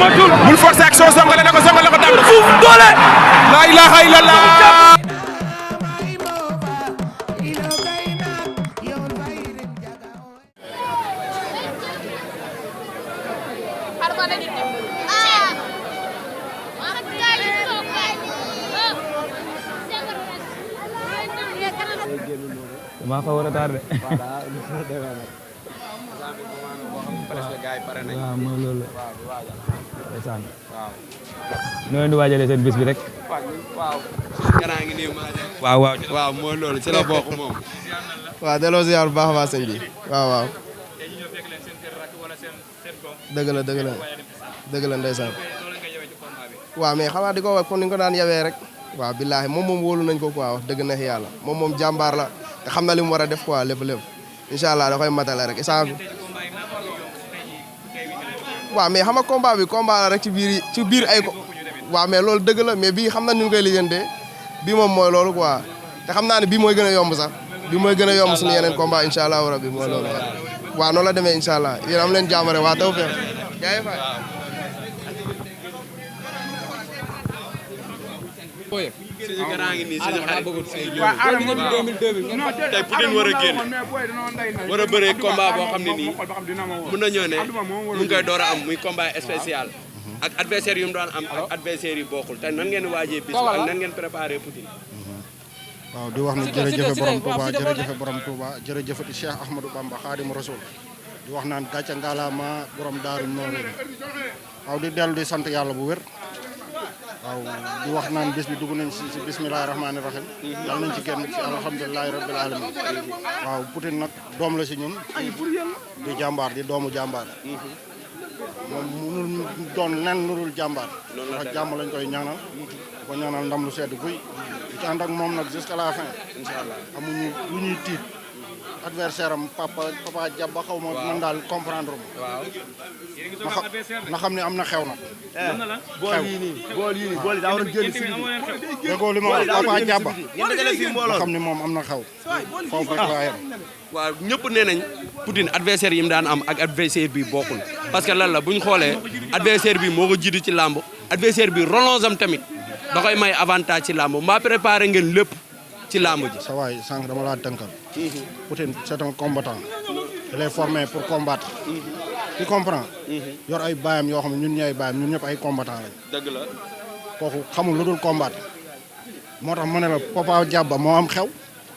matul bul forcer action songale na ko daan na suuf doole la ilaha illallah maa ko war a tardé. waaw mooy loolu la. noo leen di waajalee seen bis bi rek. waaw mooy loolu ci la bokk moom. waaw delloo ziar bu baax a baax sëñ bi waaw. dëgg la ndeysaan. waaw mais xamaa di ko wax kon ni nga ko daan yawee rek. waaw billaahi moom wóolu nañ ko quoi wax dëgg neex yàlla moom jàmbaar la te xam na li mu war a def quoi lépp incha allah da koy matale rek instant bi waaw mais xam nga combat bi combat la rek ci biir ay ko waaw mais loolu dëgg la mais bii xam na ñu koy lijjantee bii moom mooy loolu quoi te xam naa ne bii mooy gën a yomb sax bii mooy gën a yomb suñu yeneen combat incha allah rabbi mooy loolu waaw noonu la demee incha allah yéen am leen jàmm rek waa taw feex jaay fa suñu grand ngi nii suñu xarit tey Poutine war a génn war a bëree combat boo xam ne nii mën nañoo ne mu ngi koy door a am muy combat spécial ak adversaire yu mu doon am ak adversaire yu bokkul tey nan ngeen waajee bis ak nan ngeen préparé Poutine. waaw di wax ne jërëjëfe borom Touba jërëjëfati Cheikh Ahmadou Bamba Khadim Rasoul di wax naan gàcce ngalaama borom daaru noonu waaw di dellu di sant yàlla bu wér waaw di wax naan bis bi dugg nañ si bismillahi rahmaani rahim yàlla nañ ci génn ci alhamdulilahi rabbil alamin waaw Poutine nag doom la si ñun di jàmbaar di doomu jàmbaar moom munul doon nen lu dul jàmbaar ndax jàmm lañ koy ñaanal ko ñaanal ndam lu sedd guy di ci ànd ak moom nag jusqu'à la fin inshallah amuñu lu ñuy tiit adversaire am papa jàbba xaw ma man daal comprendre ma na xam ne am na xew nag bool yi daa war a génn si déggoo li ma wax papa jàbba na xam ne moom am na xew foofu rek laa yem waaw ñëpp nee nañ Poutine adversaire yi mu daan am ak adversaire bi bokkul parce que lan la bu ñu xoolee adversaire bi moo ko jiitu ci làmb adversaire bi relance am tamit da koy may avantage ci làmb mbaa préparé ngeen lépp ci làmb ji. sa waay sànq dama laa tënkal. Poutine c'est un combattant. il est formé pour combattre. tu comprends. yor ay baayam yoo xam ne ñun ñooy baayam ñun ñëpp ay combattant lañ. dëgg la. kooku xamul lu dul combattre. moo tax ma ne la Papa Diaba moo am xew.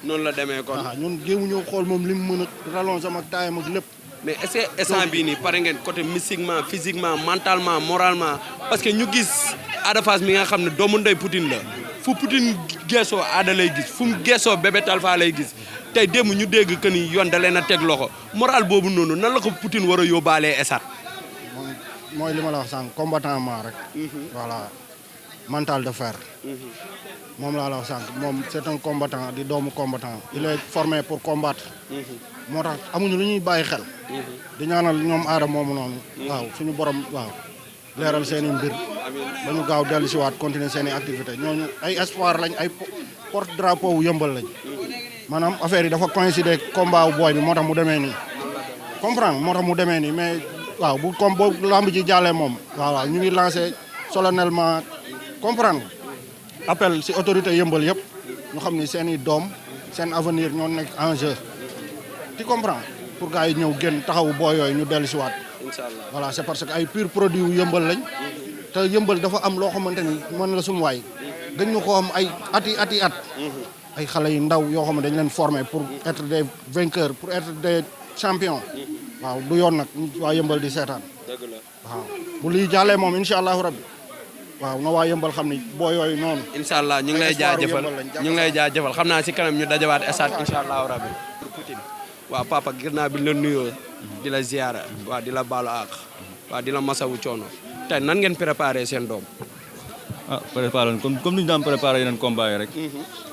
noonu la demee kon. ñun jéemuñu xool moom li mu mën a rallonge am ak taayam ak lépp. mais est-ce que instant bii nii pare ngeen côté mystiquement physiquement mentalement moralement parce que ñu gis Ada Fass mi nga xam ne doomu ndey Poutine la fu Poutine geesoo Ada lay gis fu mu geesoo Bébé Talfa lay gis tey démb ñu dégg que ni yoon da leen a teg loxo moral boobu noonu nan la ko Poutine war a yóbbaalee esat mooy li ma la wax sànq combattant ma rek. voilà mental de fer. moom laa la wax sànq moom c'est un combattant di doomu combattant. il est formé pour combattre. moo tax amuñu lu ñuy bàyyi xel. di ñaanal ñoom aada moomu noonu. waaw suñu borom waaw leeral seen i mbir. ba ñu gaaw dellu si waat continuer seen i activité ñooñu ay espoir lañ ay porte drapeau wu yëmbal lañ. maanaam affaire yi dafa coïncider combat wu booy bi moo tax mu demee nii. comprendre moo tax mu demee nii mais waaw bu comme boobu lamb ji jàllee moom. waaw ñu ngi lancé solennellement comprendre appel si autorité yëmbal yëpp ñu xam ni seen i doom seen avenir ñoo nekk en jeu. tu comprends pour gars yi ñëw génn taxawu boo yooyu ñu dellu si waat. inchallah voilà c'est parce que ay pur produit yu yëmbal lañ. te yëmbal dafa am loo xamante ni mën la sumu waay dañ ñu ko am ay ati at. ay xale yu ndaw yoo xam ne dañ leen former pour être des vainqueurs pour être des champions. waaw du yoon nag waa yëmbal di seetaan. dëgg la waaw bu lii jàllee moom incha allahu rabbi waaw na waa yëmbal xam ni boo yooyu noonu. incha allah ñu ngi lay jaajëfal ñu ngi lay jaajëfal xam naa si kanam ñu dajawaat esat incha allahu rabbi waaw papa gis naa bi la nuyoo di la ziara waaw di la baalu àq waaw di la masawu coono tey nan ngeen préparé seen doom. préparé comme ni ñu daan préparé yeneen combat yi rek.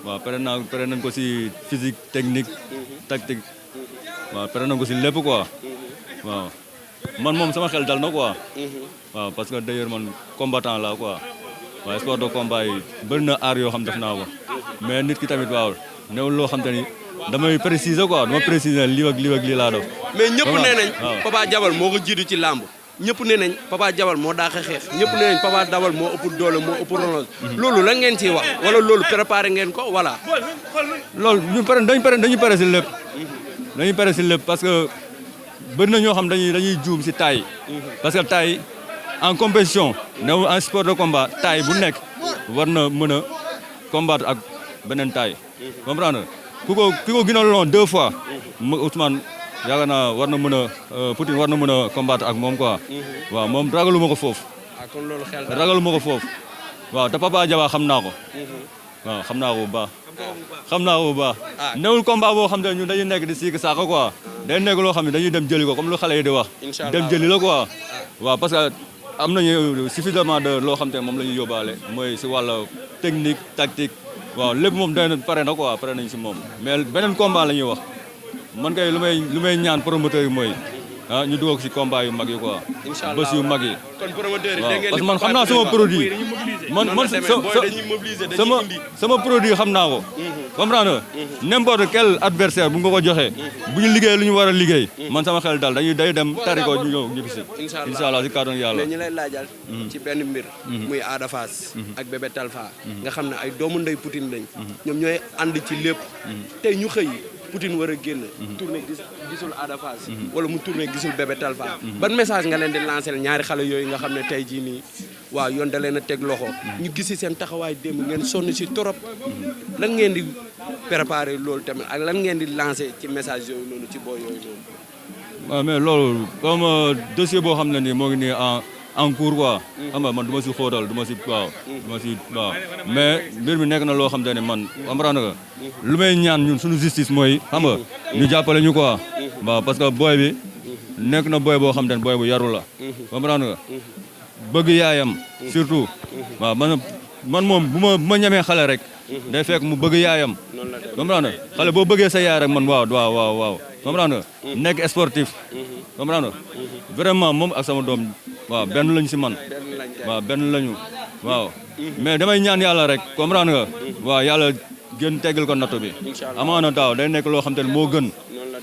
waaw pare nañ ko si physique technique. tactique. waaw pare nañ ko si lépp quoi. waaw man moom sama xel dal na quoi. waaw parce que d'ailleurs man combattant la quoi. waaw sport de combat yi bëri na aar yoo xam def naa ko. mais nit ki tamit waaw newul loo xam te ni damay préciser quoi dama préciser lii ak lii laa def. mais ñëpp nee nañ Papa Diaba moo ko jiitu ci làmb ñëpp ne nañ Papa Diawal moo daax a xeex ñëpp ne nañ Papa Diawal moo ëpp doole moo ëpp relance loolu lan ngeen ciy wax wala loolu préparé ngeen ko voilà. loolu ñu pare dañuy pare si lépp. dañuy pare si lépp parce que bëri na ñoo xam dañuy juum si taille. parce que taille en compétition new en sport de combat taille bu nekk war na mën a combattre ak beneen taille. comprendre ki ko gën a long 2 fois. Ousmane yaakaar naa war na mën a Poutine war na mën a combattre ak moom quoi. waaw moom ragalu ma ko foofu. kon loolu xel ragalu ma ko foofu. waaw te Papa Diawal xam naa ko. waaw xam naa ko bu baax. xam naa ko bu baax. newul combat boo xam ne ñun dañuy nekk di siik saako quoi. day nekk loo xam ne dañuy dem jëli ko comme lu xale yi di wax. dem jëli la quoi. waaw parce que am nañu suffisamment de loo xam te moom la ñuy yóbbaale mooy si wàllu technique tactique. waaw lépp moom day pare na quoi pare nañ si moom mais beneen combat la ñuy wax man kay lu may ñaan promoteur yi mooy ñu dugal ko si combat yu mag yi quoi. incha allah bés yu mag yi. kon promoteur yi waaw parce que man xam naa sama produit. sama produit xam naa ko. comprendre nga n'importe quel adversaire bu nga ko joxee. bu ñu liggéey lu ñu war a liggéey. man sama xel dal day dem tari ko ñu ñëw ñibbi si. incha allah si kàddu yàlla. mais ñi lay laajal. ci benn mbir. muy Ada Fass ak Bébé Talfa. nga xam ne ay doomu ndey Poutine lañ. ñoom ñooy ànd ci lépp. tey ñu xëy Poutine war a génn. tourné gisul Ada Fass. wala mu tourné gisul Bébé Talfa. ban message nga leen di lancer ñaari xale yooyu nga xam ne tey jii nii waaw yoon da leen a teg loxo. ñu gisi seen taxawaay démb ngeen sonn si torop lan ngeen di préparer loolu tamit ak lan ngeen di lancer ci message yooyu noonu ci booy yooyu noonu. waaw mais loolu comme dossier boo xam ne nii moo ngi nii en cours quoi. xam nga man du ma si xóotal du ma si waaw. mais mbir mi nekk na loo xam te ne man comprendre nga lu may ñaan ñun suñu justice mooy xam nga ñu jàppale ñu quoi. waaw parce que booy bi nekk na booy boo xam te ne booy bu yaru la. comprendre nga bëgg yaayam surtout. waaw man moom bu ma ñemee xale rek. day fekk mu bëgg yaayam. comprendre nga xale boo bëggee sa yaay rek man waaw. comprendre nga nekk sportif. comprendre nga vraiment moom ak sama doom waaw benn lañu si man. waaw benn lañu waaw. mais damay ñaan yàlla rek comprendre nga. waaw yàlla gën teggal ko nattu bi. amaana daaw day nekk loo xam te ne moo gën.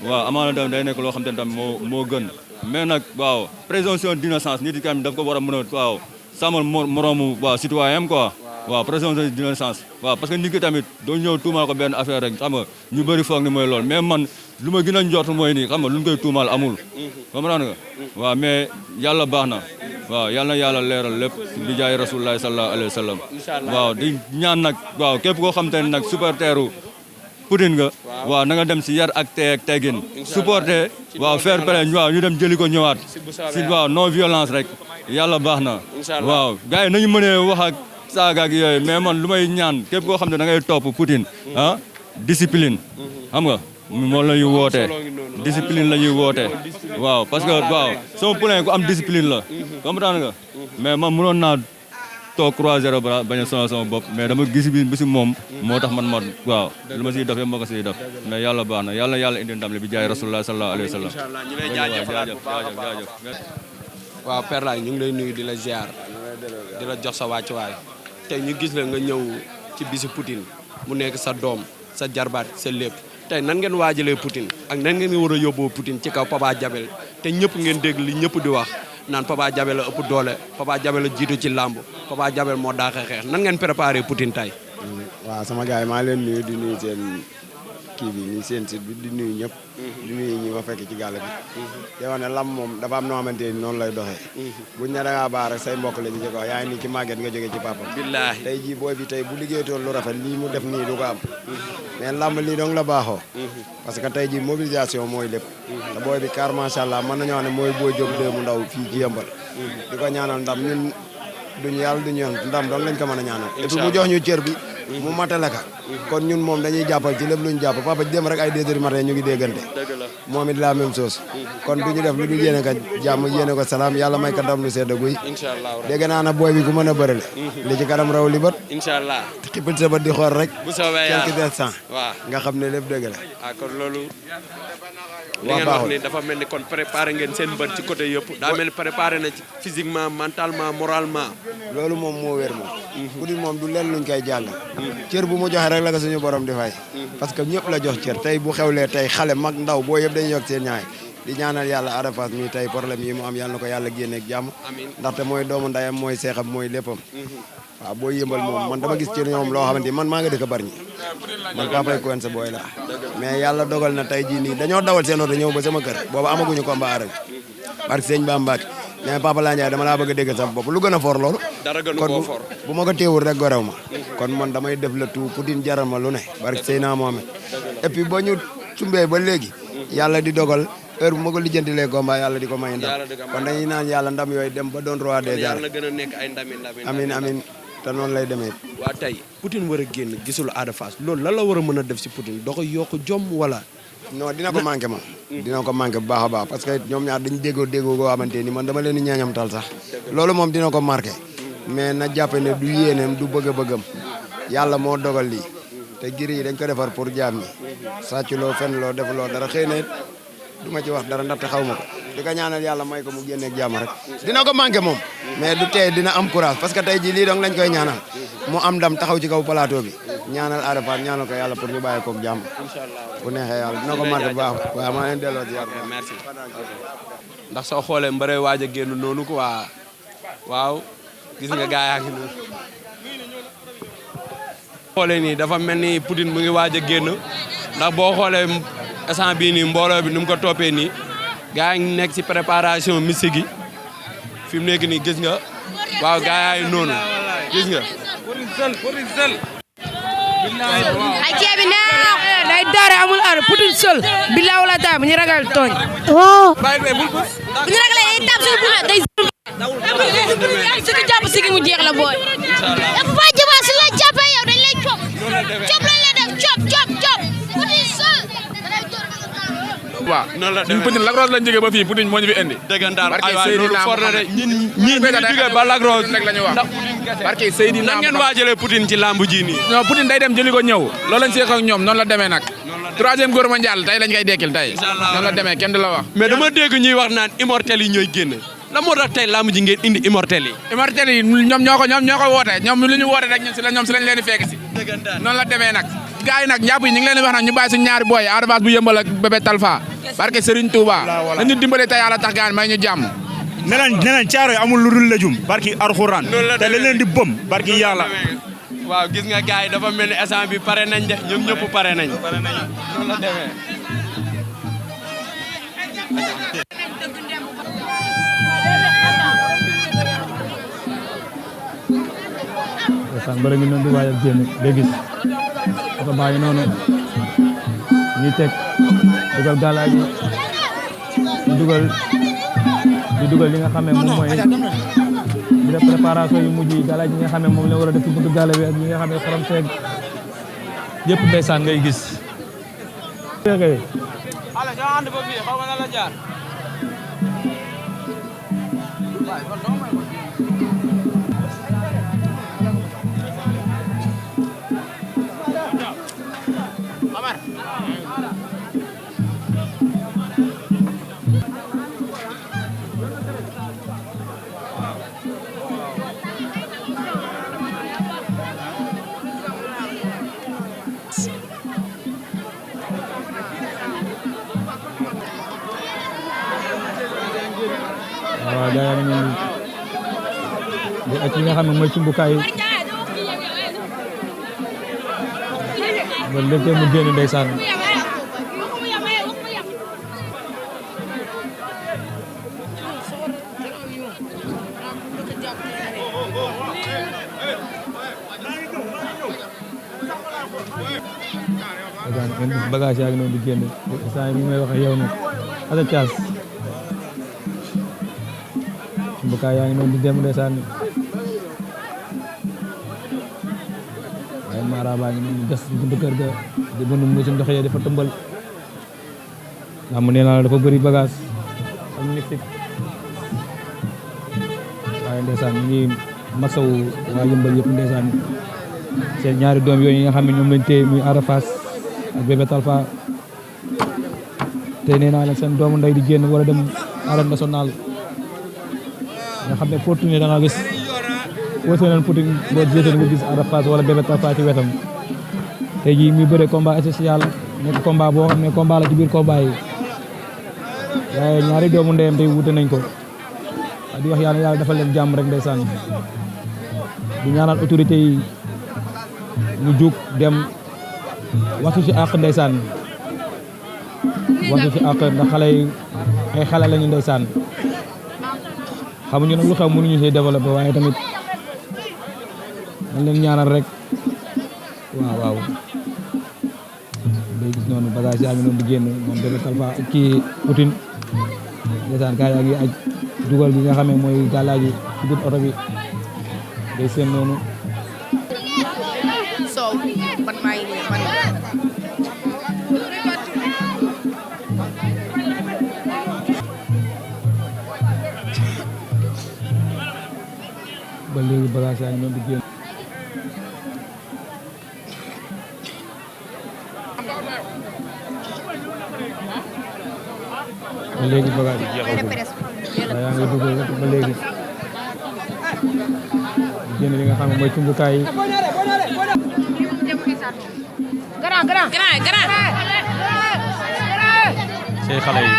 waaw amaana daaw day nekk loo xam te ne tam moo gën. mais nag waaw présomption d'innocence nit ki daf ko war a mën a waaw sàmmal moroomu waaw citoyen am quoi. waaw présomption d'innocence waaw parce que nit ki tamit doo ñëw tuumaal ko benn affaire rek xam nga ñu bëri foog ni mooy loolu mais man lu ma gën a njort mooy nii xam nga lu ñu koy tuumaal amul. comprendre nga waaw mais yàlla baax na waaw yàlla na yàlla leeral lépp di jaay rasulullahi sallallahu alayhi wa sallam. waaw di ñaan nag waaw képp koo xam te ne nag supporteru Poutine nga. waaw na nga dem si yar ak tey ak teggin. supporter waaw fair play waaw ñu dem jëli ko ñëwaat. si waaw non violence rek yàlla baax na. waaw gars yi nañu mënee wax ak saaga ak yooyu mais man lu may ñaan képp koo xam ne da ngay topp Poutine discipline. xam nga moom la ñuy wootee discipline la ñuy wootee waaw parce que waaw sama poulain ku am discipline la. comprendre nga mais man mënoon naa toog croiser bras bañ a sonal sama bopp mais dama gis bi si moom moo tax man waaw lu ma siy def yëpp ma ko siy def mais yàlla baax na yàlla indi ndam li bi jaay rasulullah sallallahu alayhi wa sallam. inshallah ñu lay jaajëfalaat bu baax a baax. waaw Père Laye ñu ngi lay nuyu di la ziar di la jox sa wàccuwaay tey ñu gis la nga ñëw ci bisi Poutine mu nekk sa doom sa jarbaat sa lépp tey nan ngeen waajalee Poutine ak nan ngeen war a yóbboo Poutine ci kaw Papa Diawel te ñëpp ngeen dégg li ñëpp di wax naan Papa Diawel la ëpp doole Papa Diawel la jiitu ci làmb Papa Diawel moo daax a xeex nan ngeen préparé Poutine tey. waaw sama gars yi maa leen nuyu di nuyu seen kii bi nii seen site bi di nuyu ñëpp. di nuyu ñi ma fekk ci gàll bi. di wax ne lamb moom dafa am noo xamante ni noonu lay doxee. buñ ne da ngaa baax rek say mbokk la ñu ko wax yaa ngi nii ci màgget nga jógee ci papa. billaahi tey jii booy bi tey bu liggéeytoon lu rafet lii mu def nii du ko am. mais lamb lii dong la baaxoo. parce que tey jii mobilisation mooy lépp. te booy bi car macha allah mën nañoo wax ne mooy boo jóg dee mu ndaw fii ci yëmbal. di ko ñaanal ndam ñun duñu yàlla duñu yoon ndam dong lañ ko mën a ñaanal. et puis mu jox ñu cër bi. mu matale ka kon ñun moom dañuy jàppal ci lépp lu ñu jàpp papa ci dem rek ay 2 heures du matin ñu ngi déggante moom it la même chose kon du ñu def lu dul yéene ko jàmm yéene ko salaam yàlla may ko ndam lu sedd guy dégg naa na booy bi ku mën a bëri la li ci kanam raw li bët inshallah xippil sa bët di xool rek bu soobee yàlla quelques instants nga xam ne lépp dëgg la kon loolu li ngeen wax ni dafa mel ni kon préparé ngeen seen bët ci côté yëpp daa mel ni préparé na ci physiquement mentalement moralement loolu moom moo wér moom ku di moom du leen luñ koy jàll cër bu mu joxe rek la ko suñu borom di fay parce que ñëpp la jox cër tey bu xewlee tey xale mag ndaw boo yëpp dañuy yokk seen ñaay di ñaanal yàlla Ada Fass mi tey problème yi mu am yàlla na ko yàlla génneeg jàmm ndaxte mooy doomu ndayam mooy seexam mooy léppam waaw boo yëmbal moom man dama gis ci ñoom loo xamante ni man maa nga dëkk Bargny man Papay Kouen sa booy la mais yàlla dogal na tey jii nii dañoo dawal seen oto ñëw ba sama kër booba amaguñu combat arène parce que sëñ Ba Mbacke mais Papa La Ndiaye dama laa bëgg a déggal sama bopp lu gën a fort loolu kon bu ma ko téewul rek gorew ma kon man damay def le tout Poutine jaral ma lu ne barke Seyna Mohamed et puis ba ñu sumbee ba léegi yàlla di dogal heure bu ma ko lijjantilee combat yàlla di ko may ndam kon dañuy naan yàlla ndam yooyu dem ba doon roi des arènes gën a nekk ay ndami amin amin te noonu lay demee waa tey Poutine war a génn gisul Ada Fass loolu lan la war a mën a def si Poutine da koy yokk jom wala non dina ko manqué ma dina ko manqué bu baax a baax parce que ñoom ñaar dañu déggoo goo xamante ni man dama leen di ñaañamtal sax loolu moom dina ko marqué mais na jàppe ne du yéeneem du bëgg-bëggam yàlla moo dogal lii te giri yi dañ ko defar pour jaam ñi sàcculoo fenloo defuloo dara xëy na du ma ci wax dara ndaxte xaw ma ko di ko ñaanal yàlla may ko mu génneeg jàmm rek dina ko manqué moom mais du tee dina am courage parce que tey jii lii dong lañ koy ñaanal mu am ndam taxaw ci kaw plateau bi ñaanal Ada Fass ñaanal ko yàlla pour ñu bàyyi koog jàmm bu neexee yàlla dina ko marqué bu baax waaw maa leen delloo ci yàlla merci ndax soo xoolee mbëre waaj a génn noonu quoi waaw gis nga gaa yaa ngi noonu xoolee nii dafa mel ni Poutine mu ngi waaj a génn ndax boo xoolee instant bii nii mbooloo bi nu mu ko toppee nii gaa yi nekk ci préparation mystique yi fi mu nekk nii gis nga waaw gaa yaa ngi noonu gis nga ay ceeb bi nee day daare amul ar Poutine seul billahi wala taala bu ñu ragal tooñ bu ñu ragalee day tab suñu buuna day suñu jàpp sigi mu jeex la booy dafa ba jaba su la jàppee yow dañ lay cop cop lañ lay def cop Poutine seul waaw ñun Poutine Lac Rose lañ jógee ba fii Poutine moo ñu fi indi dëggantaan ay waay loolu for na de ñun ñu jógee ba Lac Rose rek la ñu wax ndax Poutine kese barke Seydina nan ngeen waajalee Poutine ci lamb ji nii non Poutine day dem jëli ko ñëw loolu lañ seex ak ñoom noonu la demee nag troisième góor mondial tey lañ koy dekkil tey noonu la demee kenn du la wax mais dama dégg ñuy wax naan immortel yi ñooy génn la moo tax tey lamb ji ngeen indi immortel yi immortel yi ñoom ñoo ko woote ñoom lu ñu woote rek ñoom si lañ leen di fekk si noonu la demee nag gars yi nag njàpp yi ñu ngi leen di wax nag ñu bàyyi suñu ñaari booy Ada Fass bu yëmbal ak bébé Talfa barke Serigne Touba nañu dimbale tey yàlla tax gaan may ñu jàmm ne leen caaro yi amul lu dul lëjum barki Alxuraan te la leen di bëm barki yàlla waaw gis nga gars yi dafa mel ni instant bi pare nañ de ñoom ñëpp pare nañ noonu la demee san bëri ngi noonu di waaj ak génn day gis oto baa ngi noonu ñuy teg dugal galaaj yi di dugal li nga xam ne moom mooy di def préparation yu mujj yi galaaj yi nga xam ne moom la war a def ci buntu gala bi ak ñi nga xam ne xorom seeg yëpp ndeysaan ngay gis waaw gaa yi ñu ngi ak li nga xam ne mooy cumbukaay yi ba léegi mu génn ndeysaan bagage yaa ngi noonu di génn saa yi mi may wax ak yow nag asa caas mbukaay yaa ngi noonu di dem ndeysaan waaye Mara baa ngi noonu gas buntu kër ga di bënn mu si ndox yi dafa tëmbal ndax mu nee naa la dafa bëri bagage ak mystique waaye ndeysaan ñu ngi masawu waa yëmbal yëpp ndeysaan seen ñaari doom yooyu nga xam ne ñoom lañ téye muy Ada Fass ak bébé Talfa te nee naa leen seen doomu ndey di génn wala dem arène nationale nga xam ne foo tourné da nga gis woote nañ Poutine boo jiite nga gis Ada Fass wala bébé Talfa ci wetam tey jii muy bëre combat spécial nekk combat boo xam ne combat la ci biir combat yi waaye ñaari doomu ndeyam tey wuute nañ ko di wax yàlla defal leen jàmm rek ndeysaan di ñaanal autorité yi ñu jug dem waxtu ci àq ndeysaan waxtu ci àq ndax xale yi ay xale lañu ndeysaan xamuñu nag lu xew mënuñu see développé waaye tamit dañ leen ñaanal rek waaw day gis noonu bagage yaa ngi noonu di génn moom Bébé Talfa kii Poutine ndeysaan gaa yaa ngi aj dugal gi nga xam ne mooy gàllaaji ci biir oto bi day seen noonu soow man maa ngi man ba léegi bagage yaa ngi noonu di génn ba léegi bagage yi jeexagul waaye yaa ngi dugal ba léegi génn li nga xam ne mooy cumbukaay yi grand say xale yi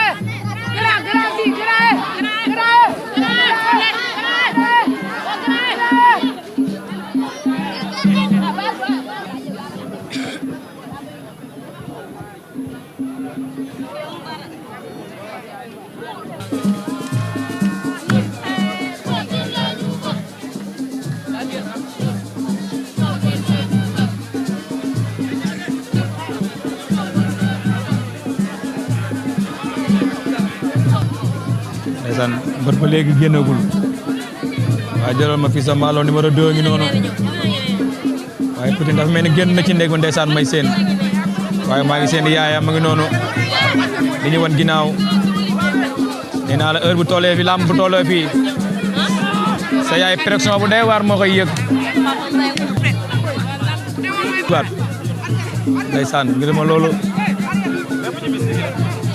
ndeysaan mbër ba léegi génnagul waaye jëlal ma fii sa Malo numéro 2 ngi noonu waaye Poutine dafa mel ni génn na ci ndeg ba ndeysaan may seen waaye maa ngi seen yaayam ma ngi noonu di ñu wan ginnaaw nee naa la heure bu tollee fi lamb bu tollee fii sa yaay pression bu day waar moo koy yëg waat ndeysaan ngir ma loolu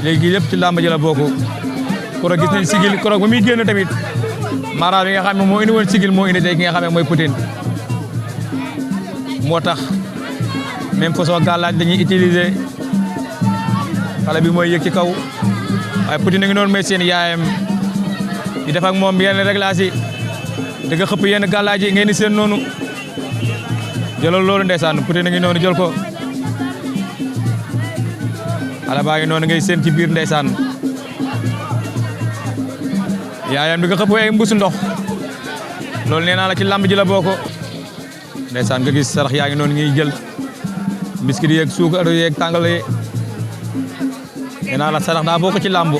léegi lépp ci lamb ji la bokk koro gis nañ sigil koro ba muy génn tamit mara bi nga xam ne moo indi woon sigil moo indi tey ki nga xam ne mooy Poutine moo tax même façon gàllaaj dañuy utiliser xale bi mooy yëg ci kaw waaye Poutine a ngi noonu may seen yaayam di def ak moom yenn réglage yi da nga xëpp yenn gàllaaj yi ngeen di seen noonu jëlal loolu ndeysaan Poutine a ngi noonu jël ko xale baa ngi noonu ngay seen ci biir ndeysaan yaayam di nga xëpp ay mbuusu ndox loolu nee naa la ci lamb ji la bokk ndeysaan nga gis sarax yaa ngi noonu ngiy jël biscuit yeeg suukar yeeg tàngal yi nee naa la sarax daa bokk ci lamb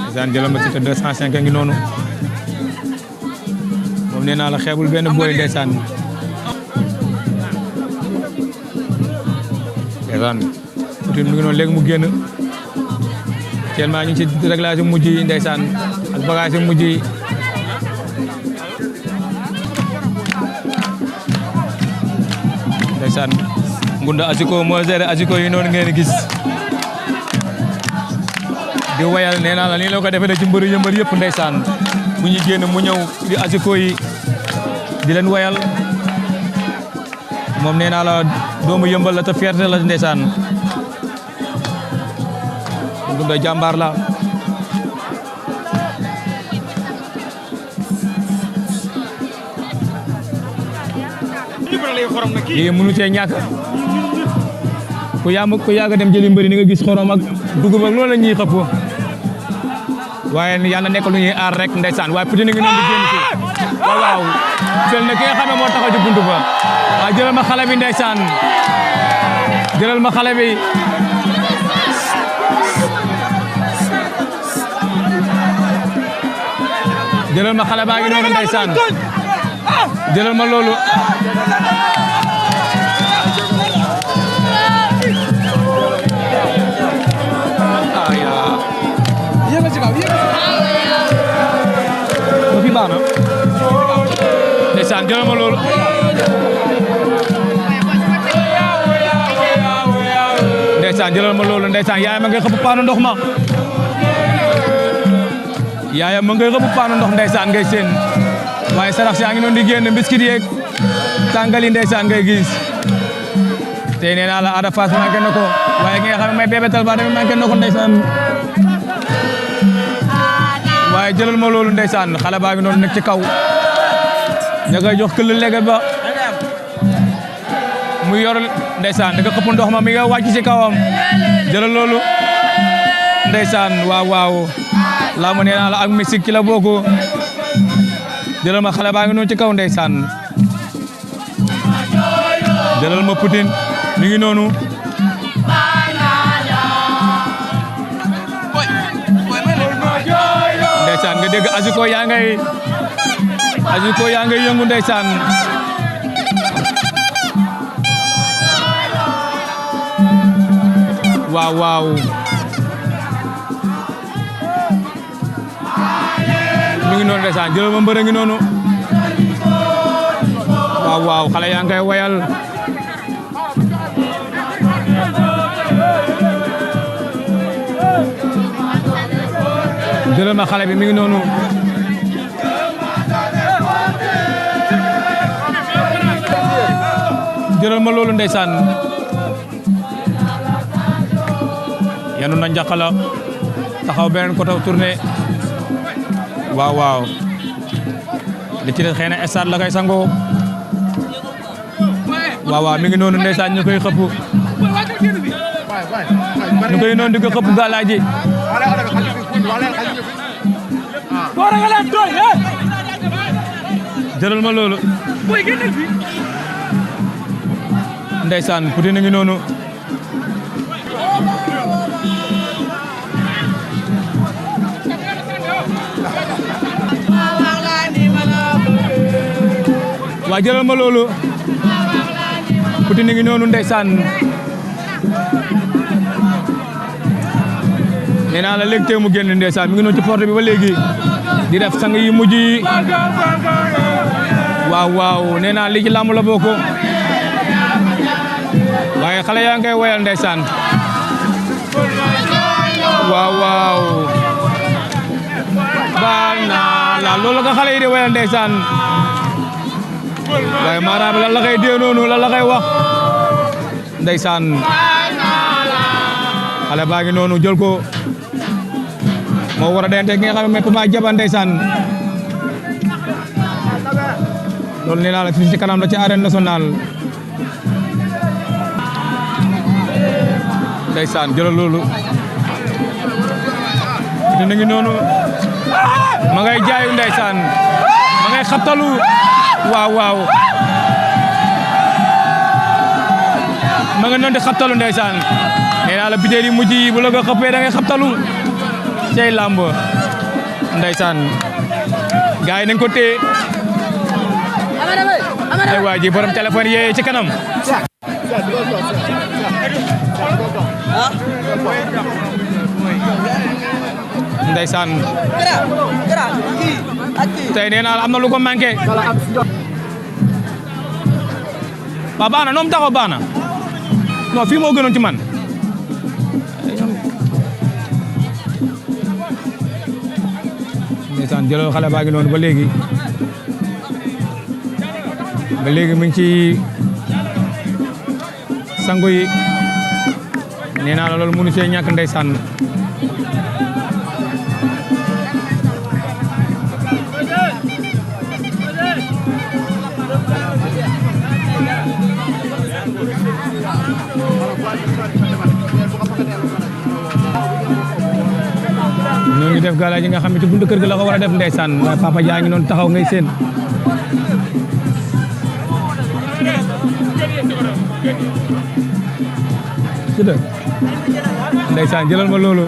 ndeysaan jëlal ma ci te 205 ngi noonu moom nee naa la xeebul benn booy ndeysaan Poutine mu ngi noonu léegi mu génn actuellement ñu ngi ci réglage yu mujj yi ndeysaan ak bagage yu mujj yi ndeysaan Ngunda Asiko moo géré Asiko yi noonu ngeen gis di wayal nee naa la nii la ko defee ci mbëru yëmbal yëpp ndeysaan bu ñuy génn mu ñëw di Asiko yi di leen wayal moom nee naa la doomu yëmbal la te fierté la ndeysaan Ngunda jàmbaar la yii mënu cee ñàkk ku yàgg dem jëli mbëri ni nga gis xorom ak dugub ak loolu la ñuy xëpp waaye yàlla nekk lu ñuy aar rek ndeysaan waaye Poutine ngi noonu di génn ci waaw jël na ki nga xam ne moo taxaw ci buntu ba waaw jëlal ma xale bi ndeysaan jëlal ma xale bi jëlal ma xale baa ngi noonu ndeysaan jëlal ma loolu ba fi baax na ndeysaan jëlal ma loolu ndeysaan jëlal ma loolu ndeysaan yaay ma ngay xëpp paanu ndox ma yaayam ma ngay xëpp paanu ndox ndeysaan ngay seen waaye sarax si a ngi noonu di génn biscuit yeeg tàngali ndeysaan ngay gis tey nee naa la Ada Fass manqué na ko waaye ki nga xam ne may Bébé Talfa tamit manqué na ko ndeysaan waaye jëlal ma loolu ndeysaan xale baa ngi noonu nekk ci kaw ña koy jox këll léegi ba muy yor ndeysaan da nga xëpp ndox ma mi nga wàcc ci kawam jëlal loolu ndeysaan waaw laa ma nee naa la ak musique ci la bokk jëlal ma xale baa ngi noonu ci kaw ndeysaan jëlal ma Poutine mi ngi noonu ndeysaan nga dégg Azuko yaa ngay yëngu ndeysaan waaw mi ngi noonu ndeysaan jëlal ma mbër a ngi noonu waaw xale yaa ngay wayal jëlal ma xale bi mi ngi noonu jëlal ma loolu ndeysaan yanu na njaqala taxaw beneen côté tourné waaw li ci des xëy na stade la koy sangoo waaw mi ngi noonu ndeysaan ñu koy xëpp ñu koy noonu di ko xëpp gaalaaji jëlal ma loolu ndeysaan Poutine ngi noonu waa jëlal ma loolu Poutine ngi noonu ndeysaan nee naa la léegi tey mu génn ndeysaan mi ngi noonu ci porte bi ba léegi di def sang yi mujj yi waaw nee naa lii ci làmb la bokk waaye xale yaa ngi koy woyal ndeysaan waaw baal naa la loolu nga xale yi di woyal ndeysaan waaye maanaam lan la koy dee noonu lan la koy wax ndeysaan xale baa ngi noonu jël ko moo war a dente ki nga xam ne mépp maa jaba ndeysaan loolu nee naa la fii ci kanam la ci arène nationale ndeysaan jëlal loolu dina ngi noonu ma ngay jaayu ndeysaan ma ngay xabtalu waaw ma nga noonu di xabtalu ndeysaan nee naa la bitéel yi mujj yi bu la ko xëppee da ngay xabtalu cey làmb ndeysaan gaay nañ ko téye ay waa ji borom téléphone yee ci kanam ndeysaan tey nee naa la am na lu ko manqué ba baana noom taxaw baana non fii moo gënoon ci man ndeysaan jëlal xale baa ngi noonu ba léegi mu ngi ci sangu yi nee naa la loolu mënu see ñàkk ndeysaan ñoo ngi def gala ji nga xam ne ci buntu kër gi la ko war a def ndeysaan waaye papa jaa ngi noonu taxaw ngay seen ci de ndeysaan jëlal ma loolu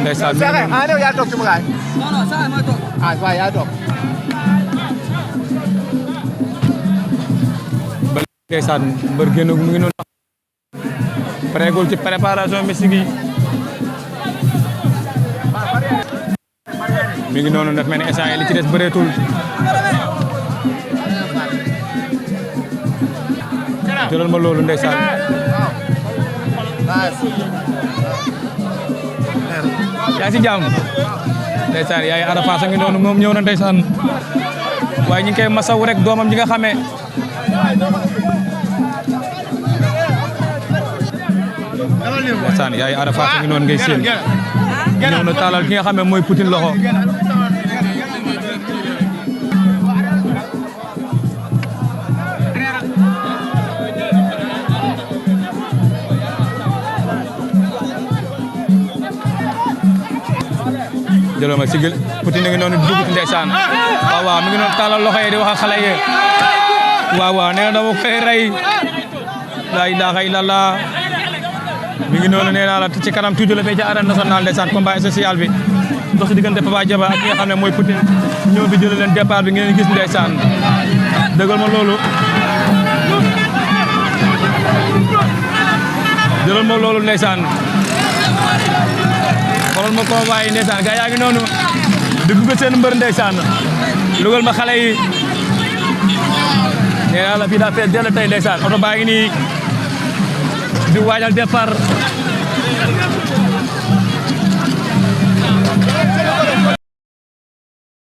ndeysaan yaa toog ci magaay waaw yaa toog ndeysaan mbër génn mu ngi noonu pareegul ci préparation mystique yi mi ngi noonu daf mel ni instant li ci des bëreetul jëlal ma loolu ndeysaan yaa si jàmm ndeysaan yaay Ada Fass a ngi noonu moom ñëw na ndeysaan waaye ñu ngi koy masaw rek doomam ji nga xamee ndeysaan yaay Ada Fass a ngi noonu ngay seen ñëw na taalal ki nga xamee mooy Poutine loxo jëloo ma sigil Poutine ngi noonu dugg ndeysaan waaw mi ngi noonu taalal loxo yi di wax ak xale yi waaw nee na dama koy rey la ilaha illallah mi ngi noonu nee naa la ci kanam tuuti la fee ci arène nationale ndeysaan combat social bi dox si diggante Papa Diaba ak ki nga xam ne mooy Poutine ñëw bi jël leen départ bi ngeen gis ndeysaan dëggal ma loolu jëlal ma loolu ndeysaan xoolal ma combat yi ndeysaan gaa yaa ngi noonu di bugg seen mbër ndeysaan lugal ma xale yi nee naa la fii daa fees dell tey ndeysaan oto baa ngi nii di waajal départ